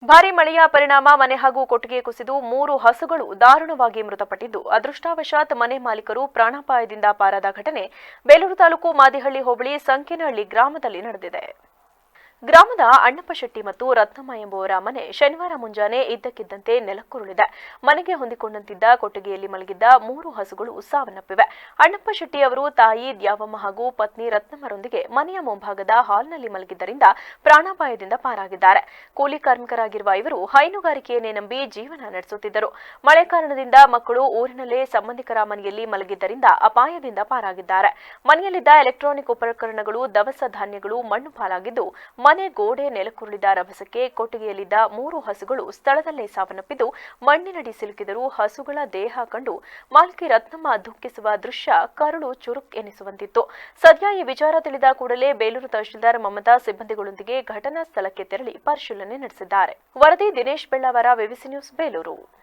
ಭಾರೀ ಮಳೆಯ ಪರಿಣಾಮ ಮನೆ ಹಾಗೂ ಕೊಟ್ಟಿಗೆ ಕುಸಿದು 3 ಹಸುಗಳು ದಾರುಣವಾಗಿ ಮೃತಪಟ್ಟಿದ್ದು, ಅದೃಷ್ಟವಶಾತ್ ಮನೆ ಮಾಲೀಕರು ಪ್ರಾಣಾಪಾಯದಿಂದ ಪಾರಾದ ಘಟನೆ ಬೇಲೂರು ತಾಲೂಕು ಮಾದಿಹಳ್ಳಿ ಹೋಬಳಿ ಸಂಕೇನಹಳ್ಳಿ ಗ್ರಾಮದಲ್ಲಿ ನಡೆದಿದೆ. ಗ್ರಾಮದ ಅಣ್ಣಪ್ಪಶೆಟ್ಟಿ ಮತ್ತು ರತ್ನಮ್ಮ ಎಂಬುವರ ಮನೆ ಶನಿವಾರ ಮುಂಜಾನೆ ಇದ್ದಕ್ಕಿದ್ದಂತೆ ನೆಲಕ್ಕುರುಳಿದೆ. ಮನೆಗೆ ಹೊಂದಿಕೊಂಡಂತಿದ್ದ ಕೊಟ್ಟಿಗೆಯಲ್ಲಿ ಮಲಗಿದ್ದ 3 ಹಸುಗಳು ಸಾವನ್ನಪ್ಪಿವೆ. ಅಣ್ಣಪ್ಪಶೆಟ್ಟಿ ಅವರು ತಾಯಿ ದ್ಯಾವಮ್ಮ ಹಾಗೂ ಪತ್ನಿ ರತ್ನಮ್ಮರೊಂದಿಗೆ ಮನೆಯ ಮುಂಭಾಗದ ಹಾಲ್ನಲ್ಲಿ ಮಲಗಿದ್ದರಿಂದ ಪ್ರಾಣಾಪಾಯದಿಂದ ಪಾರಾಗಿದ್ದಾರೆ. ಕೂಲಿ ಕಾರ್ಮಿಕರಾಗಿರುವ ಇವರು ಹೈನುಗಾರಿಕೆಯನ್ನೇ ನಂಬಿ ಜೀವನ ನಡೆಸುತ್ತಿದ್ದರು. ಮಳೆ ಕಾರಣದಿಂದ ಮಕ್ಕಳು ಊರಿನಲ್ಲೇ ಸಂಬಂಧಿಕರ ಮನೆಯಲ್ಲಿ ಮಲಗಿದ್ದರಿಂದ ಅಪಾಯದಿಂದ ಪಾರಾಗಿದ್ದಾರೆ. ಮನೆಯಲ್ಲಿದ್ದ ಎಲೆಕ್ಟ್ರಾನಿಕ್ ಉಪಕರಣಗಳು, ದವಸ ಧಾನ್ಯಗಳು ಮಣ್ಣು ಪಾಲಾಗಿದ್ದು, ಮನೆ ಗೋಡೆ ನೆಲಕ್ಕುರುಳಿದ ರಭಸಕ್ಕೆ ಕೊಟ್ಟಿಗೆಯಲ್ಲಿದ್ದ 3 ಹಸುಗಳು ಸ್ಥಳದಲ್ಲೇ ಸಾವನ್ನಪ್ಪಿದ್ದು, ಮಣ್ಣಿನಡಿ ಸಿಲುಕಿದರೂ ಹಸುಗಳ ದೇಹ ಕಂಡು ಮಾಲಕಿ ರತ್ನಮ್ಮ ದುಃಖಿಸುವ ದೃಶ್ಯ ಕರುಳು ಚುರುಕ್ ಎನಿಸುವಂತಿತ್ತು. ಸದ್ಯ ಈ ವಿಚಾರ ತಿಳಿದ ಕೂಡಲೇ ಬೇಲೂರು ತಹಶೀಲ್ದಾರ್ ಮಮತಾ ಸಿಬ್ಬಂದಿಗಳೊಂದಿಗೆ ಘಟನಾ ಸ್ಥಳಕ್ಕೆ ತೆರಳಿ ಪರಿಶೀಲನೆ ನಡೆಸಿದ್ದಾರೆ. ವರದಿ ದಿನೇಶ್ ಬೆಳ್ಳಾವರ, ವಿವಿಸಿ ನ್ಯೂಸ್, ಬೇಲೂರು.